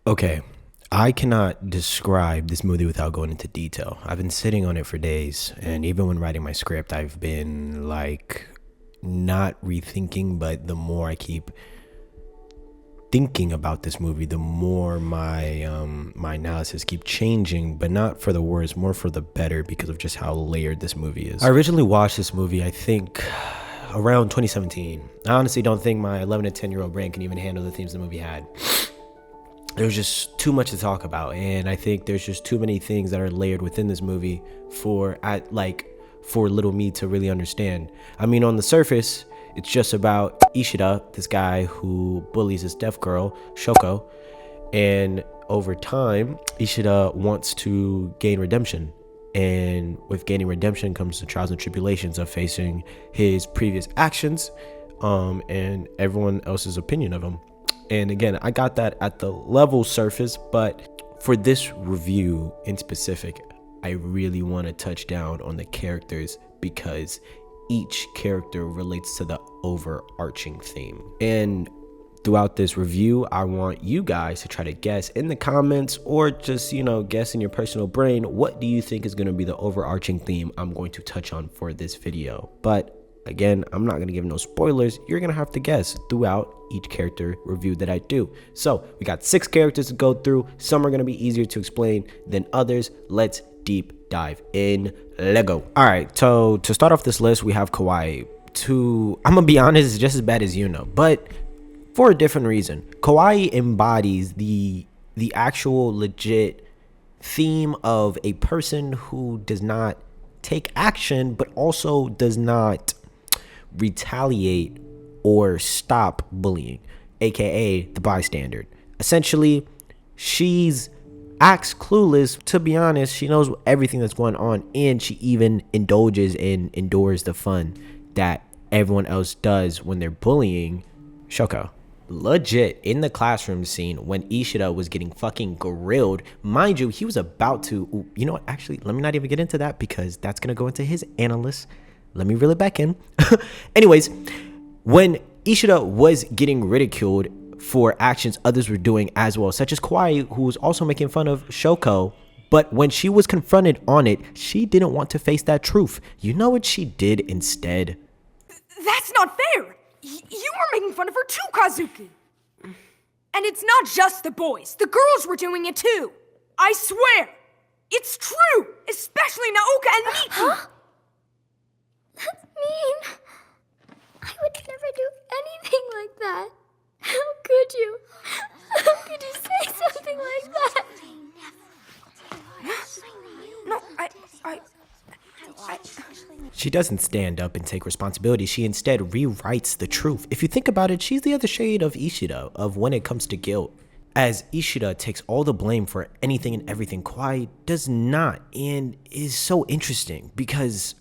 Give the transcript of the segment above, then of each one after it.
Okay, I cannot describe this movie without going into detail. I've been sitting on it for days, and even when writing my script, I've been like not rethinking, but the more I keep thinking about this movie, the more my analysis keep changing, but not for the worse, more for the better because of just how layered this movie is. I originally watched this movie, I think, around 2017. I honestly don't think my 11 to 10-year-old brain can even handle the themes the movie had. There's just too much to talk about, and I think there's just too many things that are layered within this movie for little me to really understand. I mean, on the surface, it's just about Ishida, this guy who bullies this deaf girl, Shoko, and over time, Ishida wants to gain redemption. And with gaining redemption comes the trials and tribulations of facing his previous actions, and everyone else's opinion of him. And again, I got that at the level surface, but for this review in specific, I really want to touch down on the characters because each character relates to the overarching theme. And throughout this review, I want you guys to try to guess in the comments or just, guess in your personal brain, what do you think is going to be the overarching theme I'm going to touch on for this video? But again, I'm not going to give no spoilers. You're going to have to guess throughout each character review that I do. So we got 6 characters to go through. Some are going to be easier to explain than others. Let's deep dive in Lego. All right, so to start off this list, we have Kawaii. I'm going to be honest, it's just as bad as Ueno, but for a different reason. Kawaii embodies the actual legit theme of a person who does not take action, but also does not retaliate or stop bullying, aka the bystander. Essentially, she's acts clueless. To be honest, she knows everything that's going on, and she even indulges and endures the fun that everyone else does when they're bullying Shoko. Legit, in the classroom scene when Ishida was getting fucking grilled, mind you, he was about to, you know what, actually, let me not even get into that because that's gonna go into his analyst. Let me reel it back in. Anyways, when Ishida was getting ridiculed for actions others were doing as well, such as Kawaii, who was also making fun of Shoko, but when she was confronted on it, she didn't want to face that truth. You know what she did instead? That's not fair! You were making fun of her too, Kazuki! And it's not just the boys. The girls were doing it too. I swear! It's true! Especially Naoka and Miki! Huh? That's mean. I would never do anything like that. How could you? How could you say something like that? No, She doesn't stand up and take responsibility. She instead rewrites the truth. If you think about it, she's the other shade of Ishida of when it comes to guilt. As Ishida takes all the blame for anything and everything, Kawaii does not, and is so interesting because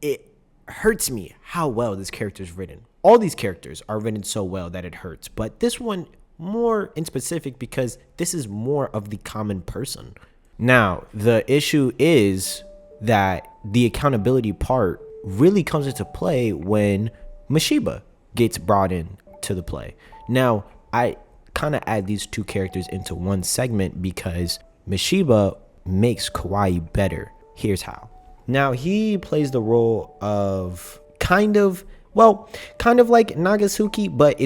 it hurts me how well this character is written. All these characters are written so well that it hurts, but this one more in specific because this is more of the common person. Now, the issue is that the accountability part really comes into play when Mashiba gets brought in to the play. Now, I kind of add these two characters into one segment because Mashiba makes Kawaii better. Here's how. Now, he plays the role of kind of like Nagatsuka, but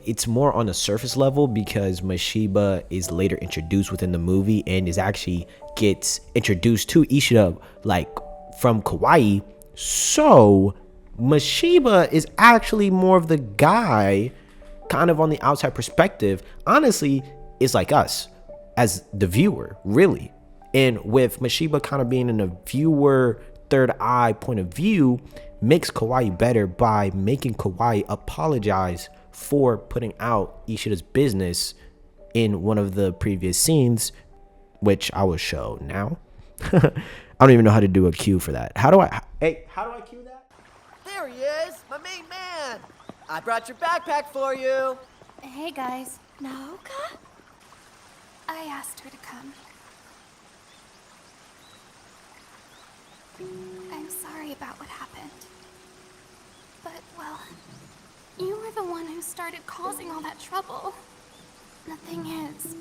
it's more on a surface level because Mashiba is later introduced within the movie and gets introduced to Ishida like from Kawaii. So Mashiba is actually more of the guy kind of on the outside perspective. Honestly, is like us as the viewer, really. And with Mashiba kind of being in a viewer third eye point of view, makes Kawaii better by making Kawaii apologize for putting out Ishida's business in one of the previous scenes, which I will show now. I don't even know how to do a cue for that. How do I cue that? There he is, my main man. I brought your backpack for you. Hey guys. Naoka? I asked her to come. I'm sorry about what happened. But, well, you were the one who started causing all that trouble. The thing is,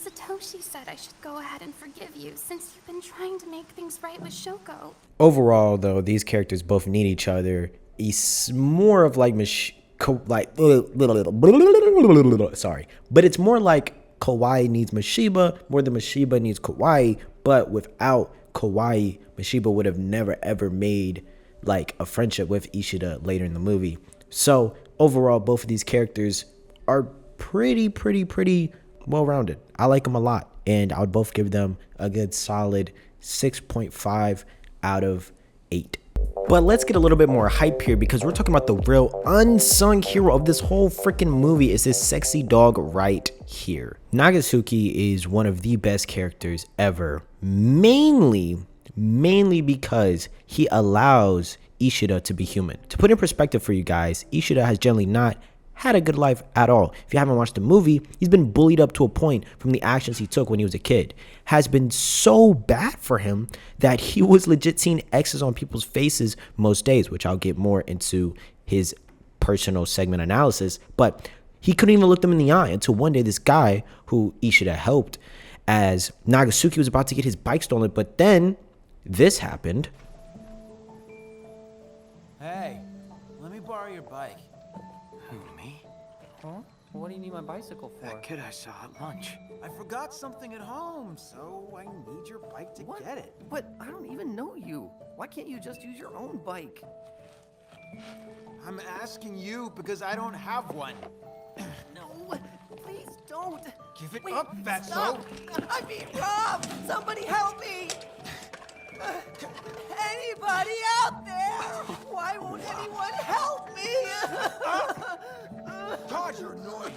Satoshi said I should go ahead and forgive you since you've been trying to make things right with Shoko. Overall, though, these characters both need each other. It's more of like sorry, but it's more like Kawaii needs Mashiba more than Mashiba needs Kawaii. But without Kawaii, Mashiba would have never ever made like a friendship with Ishida later in the movie. So overall, both of these characters are pretty well-rounded. I like them a lot, and I would both give them a good solid 6.5 out of 8. But let's get a little bit more hype here, because we're talking about the real unsung hero of this whole freaking movie is this sexy dog right here. Nagatsuka is one of the best characters ever, mainly because he allows Ishida to be human. To put in perspective for you guys, Ishida has generally not had a good life at all. If you haven't watched the movie, he's been bullied up to a point from the actions he took when he was a kid. Has been so bad for him that he was legit seeing X's on people's faces most days, which I'll get more into his personal segment analysis. But he couldn't even look them in the eye until one day this guy who Ishida helped, as Nagatsuka was about to get his bike stolen, but then this happened. Hey, let me borrow your bike. Who, me? Huh? What do you need my bicycle for? That kid I saw at lunch. I forgot something at home, so I need your bike to get it. But I don't even know you. Why can't you just use your own bike? I'm asking you because I don't have one. No, please don't. Give it Wait, up, Fatso. stop. I'm being robbed. Somebody help me. Anybody out there? Why won't anyone help me? God, you're annoying.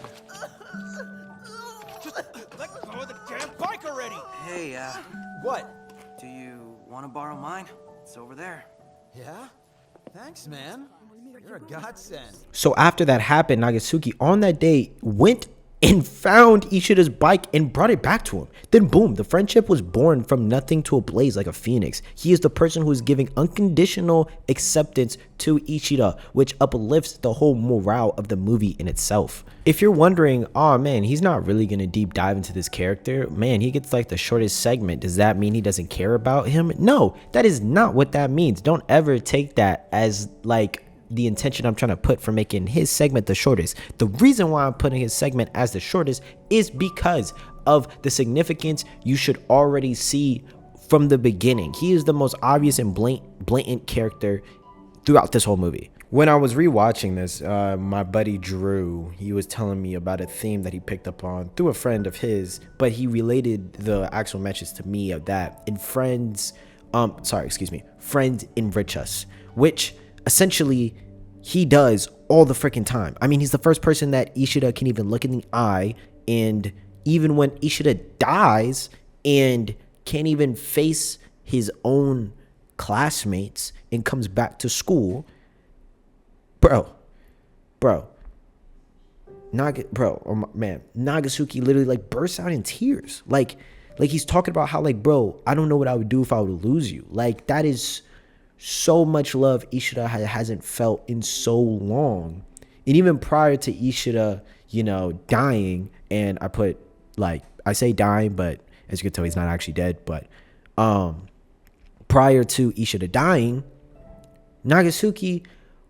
Just let go of the damn bike already. Hey, What? do you want to borrow mine? It's over there. Yeah? Thanks, man. You're a godsend. So after that happened, Nagatsuka on that day went and found Ishida's bike and brought it back to him. Then boom, the friendship was born from nothing to a blaze like a phoenix. He is the person who is giving unconditional acceptance to Ishida, which uplifts the whole morale of the movie in itself. If you're wondering, oh man, he's not really gonna deep dive into this character, man, he gets like the shortest segment. Does that mean he doesn't care about him? No, that is not what that means. Don't ever take that as like the intention I'm trying to put for making his segment the shortest. The reason why I'm putting his segment as the shortest is because of the significance you should already see from the beginning. He is the most obvious and blatant character throughout this whole movie. When I was rewatching this, my buddy Drew, he was telling me about a theme that he picked up on through a friend of his, but he related the actual message to me of that in Friends Enrich Us, which essentially he does all the freaking time. I mean, he's the first person that Ishida can even look in the eye, and even when Ishida dies and can't even face his own classmates and comes back to school, Nagatsuka literally like bursts out in tears. Like he's talking about how like, bro, I don't know what I would do if I would lose you. Like, that is so much love Ishida hasn't felt in so long. And even prior to Ishida, dying, and I say dying, but as you can tell, he's not actually dead. But prior to Ishida dying, Nagatsuka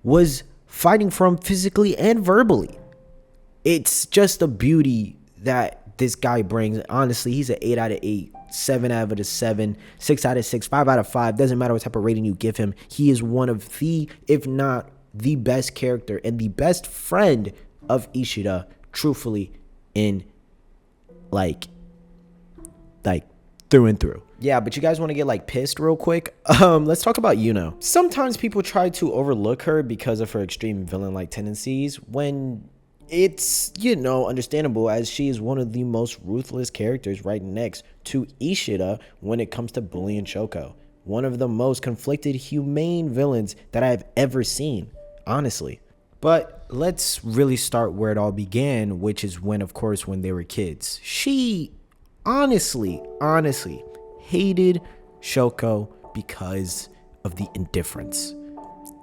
was fighting for him physically and verbally. It's just a beauty that this guy brings. Honestly, he's an 8 out of 8. 7 out of 7, 6 out of 6, 5 out of 5. Doesn't matter what type of rating you give him. He is one of the, if not the best character and the best friend of Ishida, truthfully, in like through and through. Yeah, but you guys want to get like pissed real quick? Let's talk about Ueno. Sometimes people try to overlook her because of her extreme villain-like tendencies, when it's, understandable, as she is one of the most ruthless characters right next to Ishida when it comes to bullying Shoko. One of the most conflicted, humane villains that I've ever seen, honestly. But let's really start where it all began, which is when they were kids. She honestly hated Shoko because of the indifference.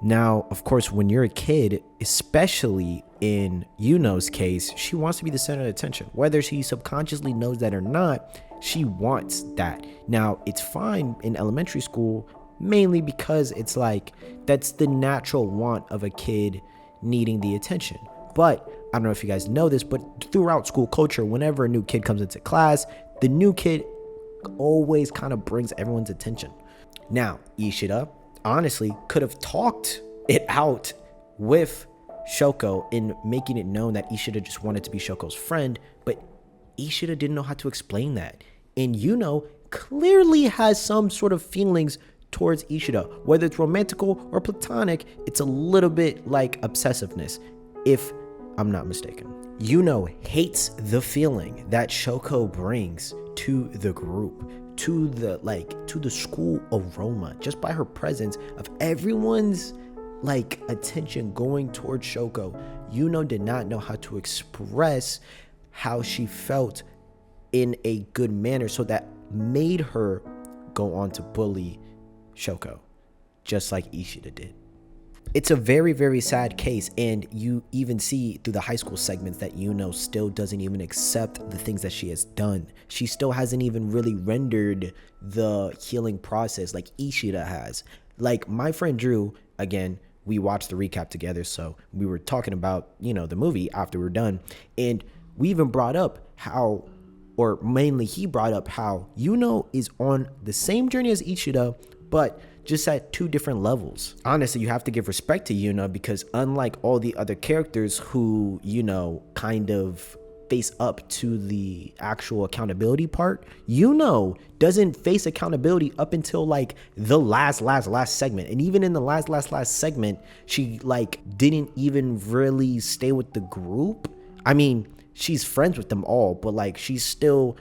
Now, of course, when you're a kid, especially in Yuno's case, she wants to be the center of attention. Whether she subconsciously knows that or not, she wants that. Now, it's fine in elementary school, mainly because it's like that's the natural want of a kid needing the attention. But I don't know if you guys know this, but throughout school culture, whenever a new kid comes into class, the new kid always kind of brings everyone's attention. Now, Ishida honestly could have talked it out with Shoko in making it known that Ishida just wanted to be Shoko's friend, but Ishida didn't know how to explain that. And Ueno clearly has some sort of feelings towards Ishida. Whether it's romantical or platonic, it's a little bit like obsessiveness, if I'm not mistaken. Ueno hates the feeling that Shoko brings to the group, to the school aroma, just by her presence of everyone's attention going towards Shoko. Ueno did not know how to express how she felt in a good manner, so that made her go on to bully Shoko, just like Ishida did. It's a very, very sad case, and you even see through the high school segments that Ueno still doesn't even accept the things that she has done. She still hasn't even really rendered the healing process like Ishida has. Like my friend Drew, again, we watched the recap together, so we were talking about, the movie after we're done, and we even brought up how, or mainly he brought up how Ueno is on the same journey as Ishida, but just at two different levels. Honestly, you have to give respect to Ueno, because unlike all the other characters who, kind of face up to the actual accountability part, Ueno doesn't face accountability up until the last segment. And even in the last segment, she didn't even really stay with the group. I mean, she's friends with them all, but she still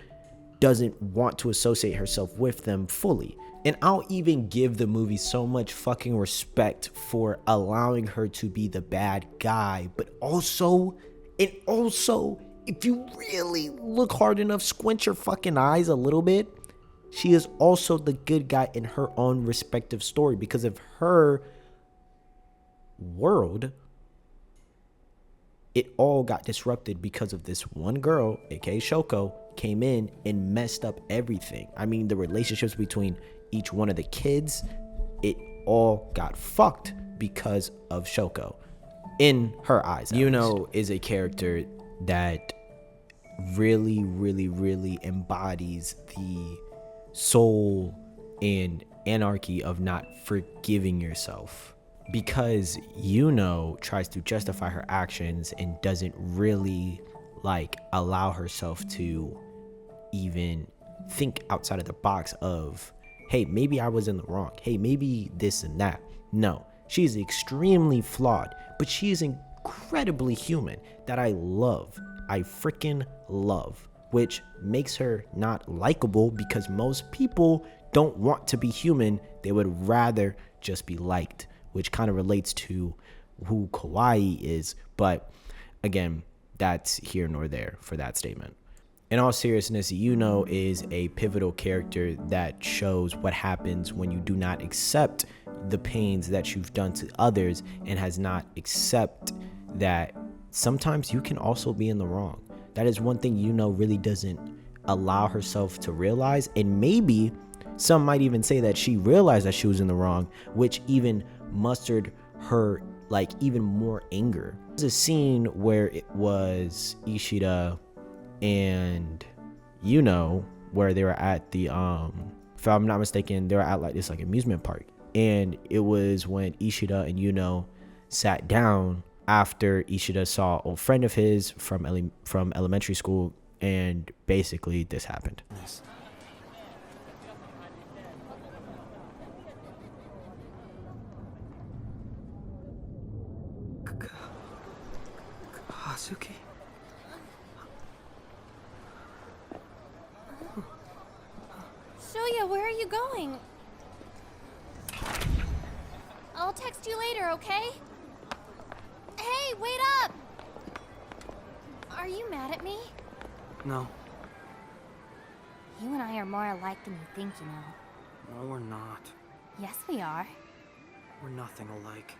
doesn't want to associate herself with them fully. And I'll even give the movie so much fucking respect for allowing her to be the bad guy, but also, if you really look hard enough, squint your fucking eyes a little bit, she is also the good guy in her own respective story, because of her world, it all got disrupted because of this one girl, aka Shoko, came in and messed up everything. I mean, the relationships between each one of the kids, it all got fucked because of Shoko, in her eyes. Ueno is a character that really, really, really embodies the soul and anarchy of not forgiving yourself, because Ueno tries to justify her actions and doesn't really allow herself to even think outside of the box of, hey, maybe I was in the wrong. Hey, maybe this and that. No, she is extremely flawed, but she is incredibly human that I love. I freaking love, which makes her not likable, because most people don't want to be human. They would rather just be liked, which kind of relates to who Kawaii is. But again, that's here nor there for that statement. In all seriousness, Ueno is a pivotal character that shows what happens when you do not accept the pains that you've done to others, and has not accept that sometimes you can also be in the wrong. That is one thing Ueno really doesn't allow herself to realize, and maybe some might even say that she realized that she was in the wrong, which even mustered her even more anger. There's a scene where it was Ishida and Ueno, where they were at the if I'm not mistaken, they were at this amusement park, and it was when Ishida and Ueno sat down after Ishida saw an old friend of his from elementary school, and basically this happened. Yes. Kazuki? Shoya, where are you going? I'll text you later, okay? Hey, wait up! Are you mad at me? No. You and I are more alike than you think, you know. No, we're not. Yes, we are. We're nothing alike.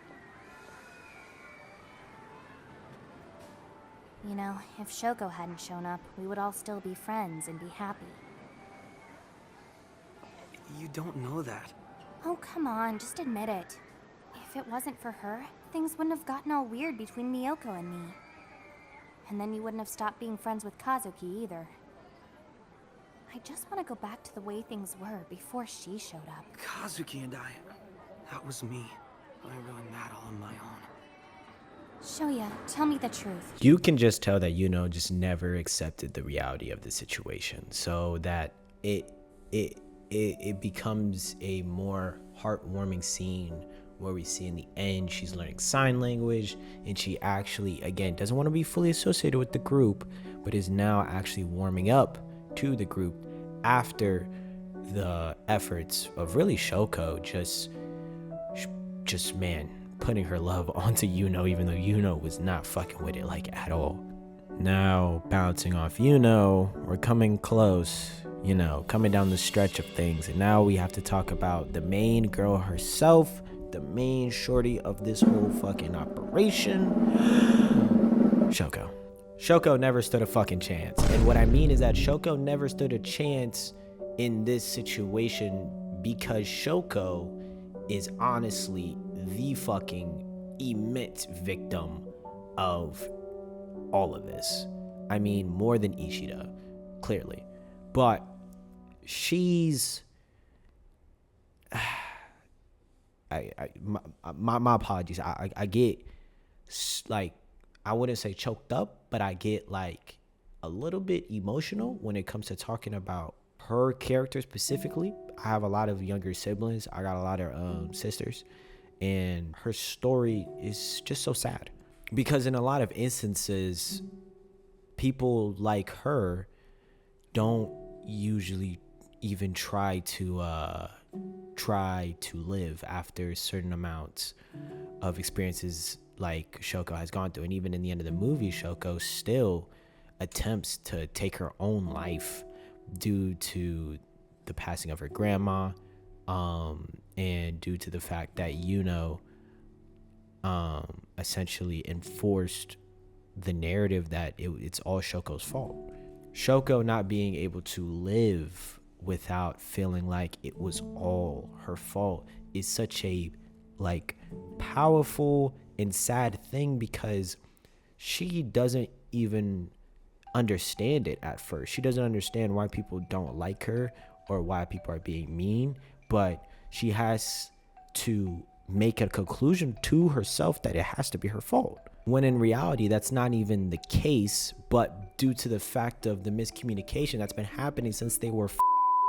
You know, if Shoko hadn't shown up, we would all still be friends and be happy. You don't know that. Oh, come on, just admit it. If it wasn't for her, things wouldn't have gotten all weird between Miyoko and me. And then you wouldn't have stopped being friends with Kazuki either. I just want to go back to the way things were before she showed up. Kazuki and I. That was me. I ruined that all on my own. Shoya, tell me the truth. You can just tell that Ueno just never accepted the reality of the situation, so that it becomes a more heartwarming scene where we see in the end she's learning sign language, and she actually, again, doesn't want to be fully associated with the group, but is now actually warming up to the group after the efforts of really Shoko just man, putting her love onto Ueno, even though Ueno was not fucking with it like at all. Now, bouncing off Ueno, we're coming close, you know, coming down the stretch of things, and now we have to talk about the main girl herself, the main shorty of this whole fucking operation, Shoko. Shoko never stood a fucking chance. And what I mean is that Shoko never stood a chance in this situation because Shoko is honestly the fucking immense victim of all of this. I mean, more than Ishida, clearly. But she's... my apologies. I get, like, I wouldn't say choked up, but I get, like, a little bit emotional when it comes to talking about her character specifically. I have a lot of younger siblings. I got a lot of sisters. And her story is just so sad. Because in a lot of instances, people like her don't usually even try to live after certain amounts of experiences like Shoko has gone through. And even in the end of the movie, Shoko still attempts to take her own life due to the passing of her grandma, and due to the fact that Ueno essentially enforced the narrative that it's all Shoko's fault. Shoko not being able to live without feeling like it was all her fault is such a, like, powerful and sad thing, because she doesn't even understand it at first. She doesn't understand why people don't like her or why people are being mean, but she has to make a conclusion to herself that it has to be her fault, when in reality that's not even the case. But due to the fact of the miscommunication that's been happening since they were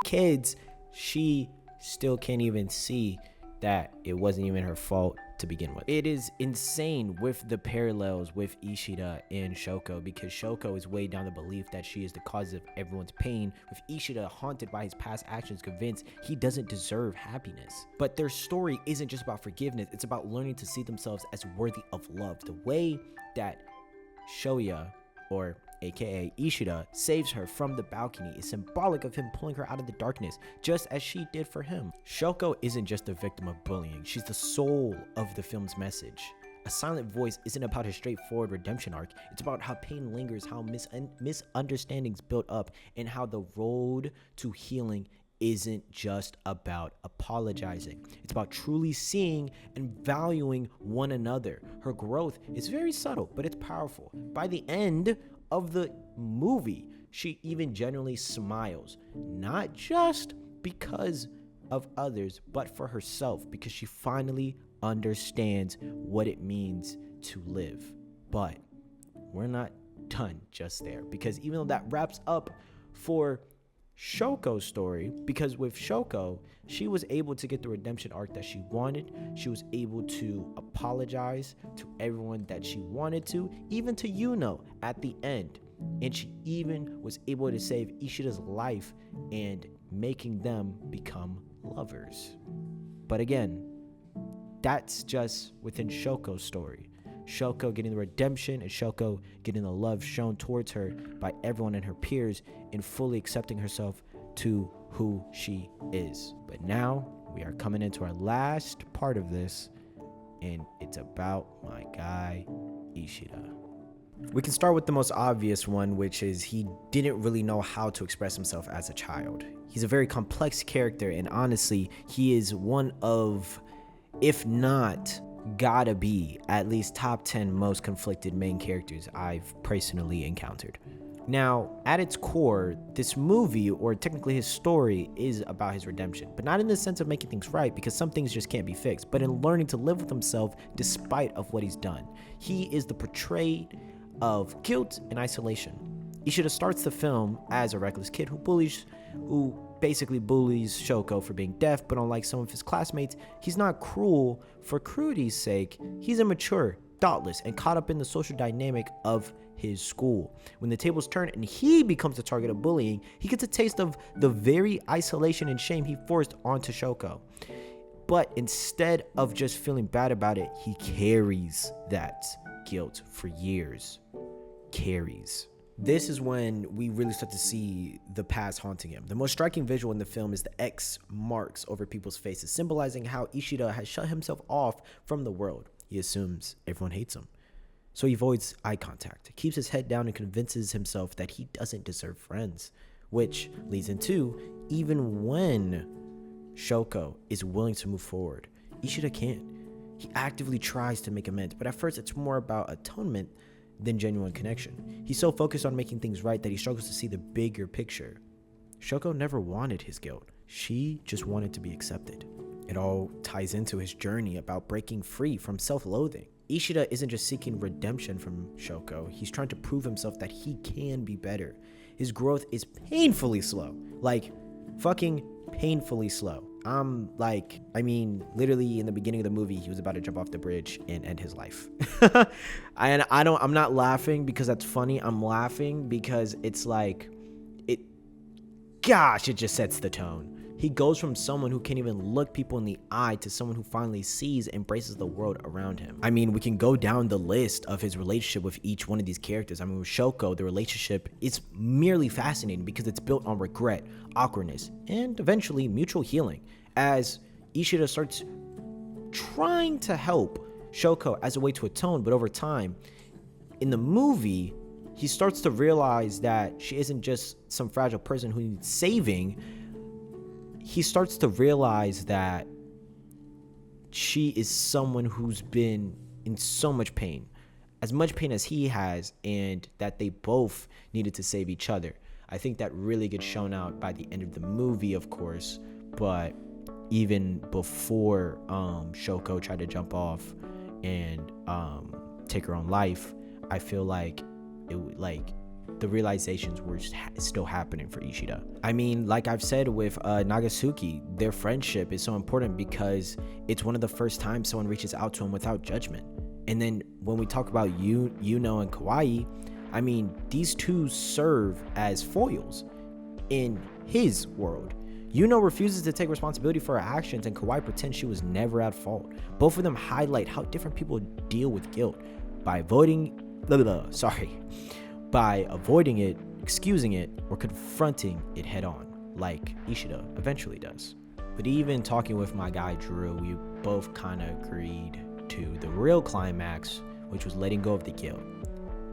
kids, she still can't even see that it wasn't even her fault to begin with. It is insane with the parallels with Ishida and Shoko, because Shoko is weighed down the belief that she is the cause of everyone's pain, with Ishida haunted by his past actions, convinced he doesn't deserve happiness. But their story isn't just about forgiveness, it's about learning to see themselves as worthy of love. The way that Shoya, or aka Ishida, saves her from the balcony is symbolic of him pulling her out of the darkness, just as she did for him. Shoko isn't just a victim of bullying, she's the soul of the film's message. A Silent Voice isn't about a straightforward redemption arc, it's about how pain lingers, how misunderstandings build up, and how the road to healing isn't just about apologizing. It's about truly seeing and valuing one another. Her growth is very subtle, but it's powerful. By the end of the movie, she even genuinely smiles, not just because of others, but for herself, because she finally understands what it means to live. But we're not done just there, because even though that wraps up for Shoko's story, because with Shoko, she was able to get the redemption arc that she wanted. She was able to apologize to everyone that she wanted to, even to Ueno at the end. And she even was able to save Ishida's life and making them become lovers. But again, that's just within Shoko's story. Shoko getting the redemption and Shoko getting the love shown towards her by everyone and her peers, and fully accepting herself to who she is. But now we are coming into our last part of this, and it's about my guy Ishida. We can start with the most obvious one, which is he didn't really know how to express himself as a child. He's a very complex character, and honestly, he is one of, if not gotta be, at least top 10 most conflicted main characters I've personally encountered. Now, at its core, this movie, or technically his story, is about his redemption, but not in the sense of making things right, because some things just can't be fixed, but in learning to live with himself despite of what he's done. He is the portrayed of guilt and isolation. Ishida starts the film as a reckless kid who basically bullies Shoko for being deaf, but unlike some of his classmates, he's not cruel for cruelty's sake. He's immature, thoughtless, and caught up in the social dynamic of his school. When the tables turn and he becomes the target of bullying, he gets a taste of the very isolation and shame he forced onto Shoko. But instead of just feeling bad about it, he carries that guilt for years. This is when we really start to see the past haunting him. The most striking visual in the film is the X marks over people's faces, symbolizing how Ishida has shut himself off from the world. He assumes everyone hates him, so he avoids eye contact, keeps his head down, and convinces himself that he doesn't deserve friends, which leads into, even when Shoko is willing to move forward, Ishida can't. He actively tries to make amends, but at first it's more about atonement than genuine connection. He's so focused on making things right that he struggles to see the bigger picture. Shoko never wanted his guilt. She just wanted to be accepted. It all ties into his journey about breaking free from self-loathing. Ishida isn't just seeking redemption from Shoko, he's trying to prove himself that he can be better. His growth is painfully slow. Like, fucking painfully slow. Literally in the beginning of the movie, he was about to jump off the bridge and end his life. And I'm not laughing because that's funny. I'm laughing because it's like, it just sets the tone. He goes from someone who can't even look people in the eye to someone who finally sees and embraces the world around him. I mean, we can go down the list of his relationship with each one of these characters. I mean, with Shoko, the relationship is merely fascinating because it's built on regret, awkwardness, and eventually mutual healing. As Ishida starts trying to help Shoko as a way to atone, but over time, in the movie, he starts to realize that she isn't just some fragile person who needs saving. He starts to realize that she is someone who's been in so much pain as he has, and that they both needed to save each other. I think that really gets shown out by the end of the movie, of course, but even before Shoko tried to jump off and take her own life, I feel like the realizations were still happening for Ishida. I mean, like I've said with Nagatsuka, their friendship is so important because it's one of the first times someone reaches out to him without judgment. And then when we talk about Ueno and Kawaii, I mean, these two serve as foils in his world. Ueno refuses to take responsibility for her actions, and Kawaii pretends she was never at fault. Both of them highlight how different people deal with guilt by avoiding it, excusing it, or confronting it head on, like Ishida eventually does. But even talking with my guy Drew, we both kind of agreed to the real climax, which was letting go of the guilt,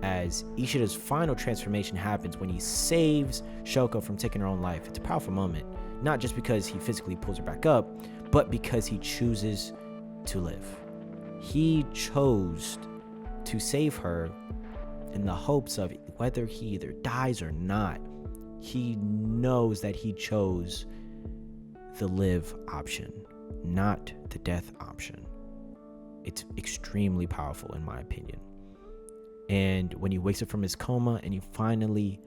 as Ishida's final transformation happens when he saves Shoko from taking her own life. It's a powerful moment, not just because he physically pulls her back up, but because he chooses to live. He chose to save her in the hopes of whether he either dies or not, he knows that he chose the live option, not the death option. It's extremely powerful in my opinion. And when he wakes up from his coma and he finally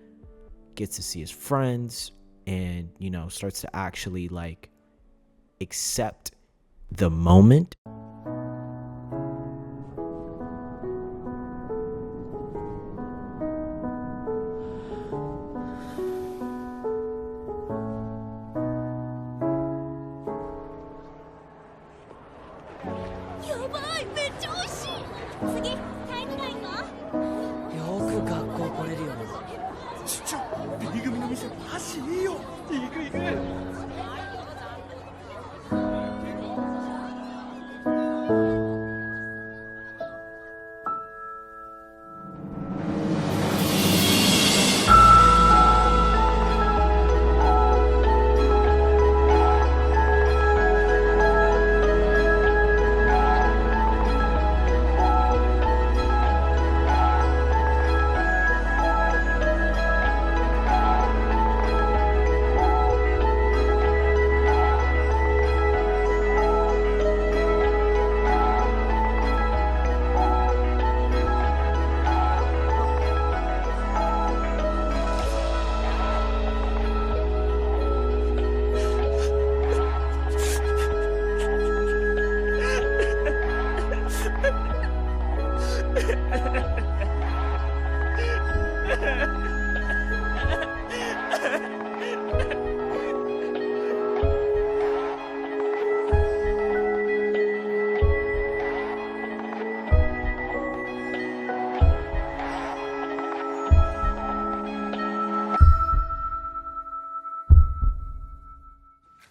gets to see his friends and, starts to actually accept the moment.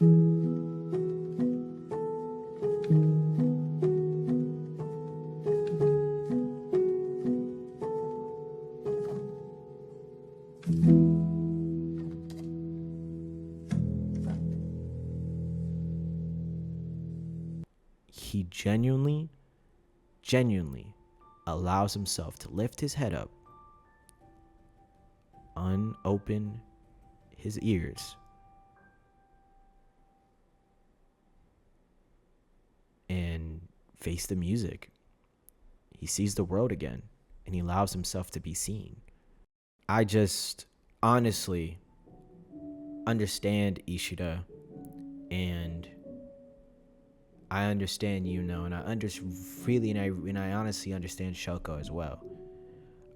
He genuinely allows himself to lift his head up, unopen his ears, and face the music. He sees the world again, and he allows himself to be seen. I just honestly understand Ishida, and I understand Ueno, and I honestly understand Shoko as well.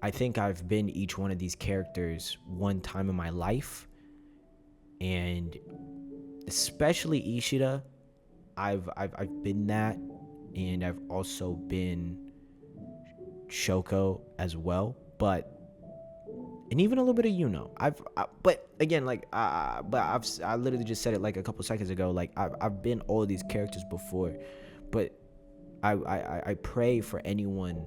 I think I've been each one of these characters one time in my life, and especially Ishida, I've been that, and I've also been Shoko as well, and even a little bit of Ueno. But again, like, I literally just said it like a couple seconds ago. Like, I've been all of these characters before, but I pray for anyone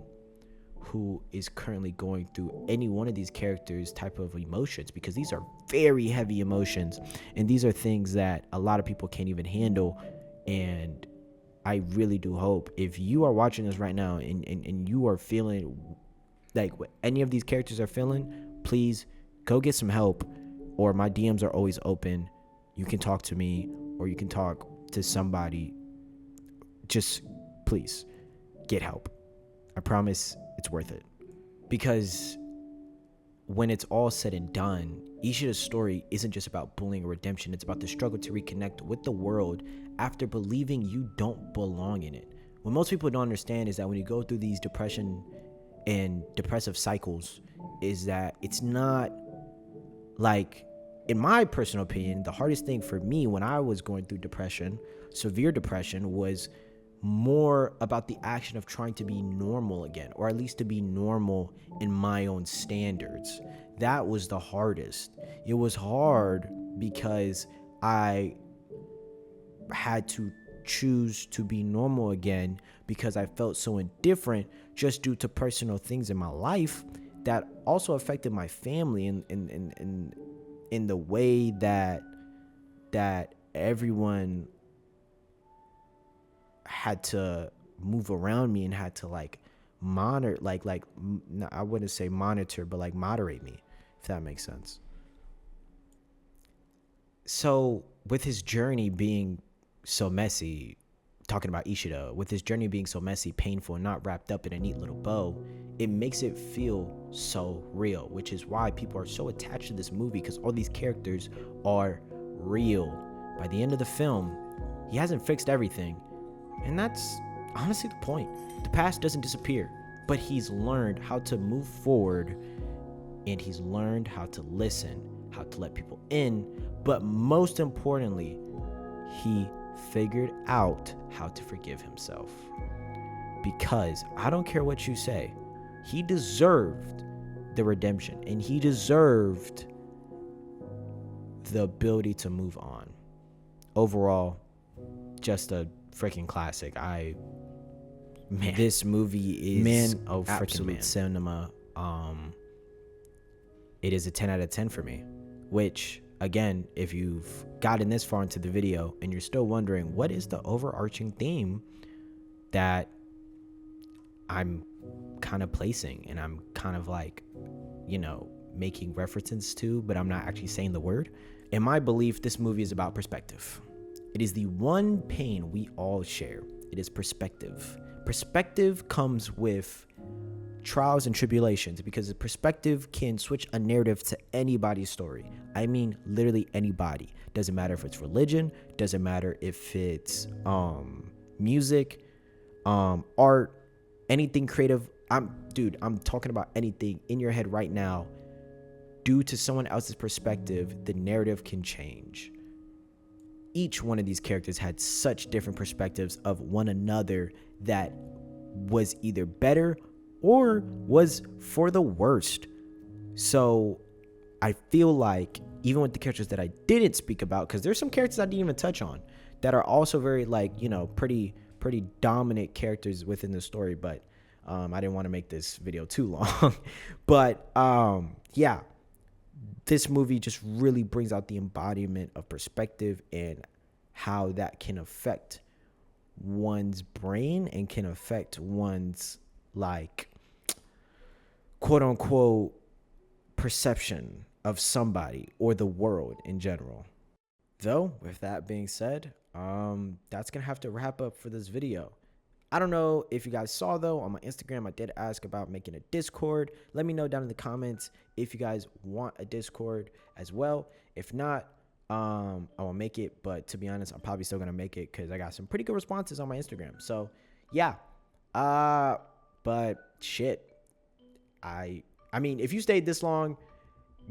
who is currently going through any one of these characters' type of emotions, because these are very heavy emotions, and these are things that a lot of people can't even handle. And I really do hope, if you are watching this right now and you are feeling like what any of these characters are feeling, please go get some help, or my DMs are always open. You can talk to me, or you can talk to somebody. Just please get help. I promise it's worth it. Because when it's all said and done, Ishida's story isn't just about bullying or redemption. It's about the struggle to reconnect with the world after believing you don't belong in it. What most people don't understand is that when you go through these depression and depressive cycles, is that it's not, like, in my personal opinion, the hardest thing for me when I was going through depression, severe depression, was more about the action of trying to be normal again, or at least to be normal in my own standards. That was the hardest. It was hard because I had to choose to be normal again, because I felt so indifferent just due to personal things in my life that also affected my family in the way that everyone had to move around me and had to like monitor, I wouldn't say monitor, but like moderate me, if that makes sense. So with his journey being so messy, talking about Ishida, with his journey being so messy, painful, and not wrapped up in a neat little bow, it makes it feel so real, which is why people are so attached to this movie, because all these characters are real. By the end of the film, he hasn't fixed everything, and that's honestly the point. The past doesn't disappear, but he's learned how to move forward, and he's learned how to listen, how to let people in, but most importantly, he figured out how to forgive himself. Because I don't care what you say, he deserved the redemption, and he deserved the ability to move on. Overall, just a freaking classic. This movie is absolute cinema. It is a 10 out of 10 for me, which, again, if you've gotten this far into the video and you're still wondering what is the overarching theme that I'm kind of placing and I'm kind of like, making references to, but I'm not actually saying the word. In my belief, this movie is about perspective. It is the one pain we all share. It is perspective. Perspective comes with trials and tribulations, because the perspective can switch a narrative to anybody's story. I mean, literally anybody. Doesn't matter if it's religion, doesn't matter if it's music, art, anything creative. I'm talking about anything in your head right now. Due to someone else's perspective, the narrative can change. Each one of these characters had such different perspectives of one another that was either better or was for the worst. So I feel like even with the characters that I didn't speak about, because there's some characters I didn't even touch on that are also very, like, you know, pretty dominant characters within the story, but I didn't want to make this video too long. But yeah, this movie just really brings out the embodiment of perspective and how that can affect one's brain and can affect one's, like, quote unquote perception of somebody or the world in general. Though, with that being said, that's gonna have to wrap up for this video. I don't know if you guys saw, though, on my Instagram I did ask about making a Discord. Let me know down in the comments if you guys want a Discord as well. If not, I will make it, but to be honest, I'm probably still gonna make it because I got some pretty good responses on my Instagram. So yeah, but shit, I mean, if you stayed this long,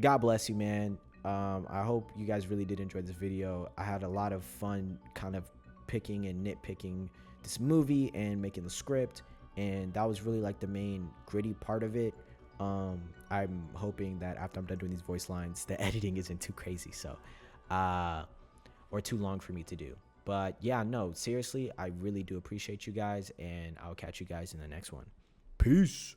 God bless you, man. I hope you guys really did enjoy this video. I had a lot of fun kind of picking and nitpicking this movie and making the script, and that was really like the main gritty part of it. I'm hoping that after I'm done doing these voice lines, the editing isn't too crazy, so or too long for me to do. But yeah, no, seriously, I really do appreciate you guys, and I'll catch you guys in the next one. Peace.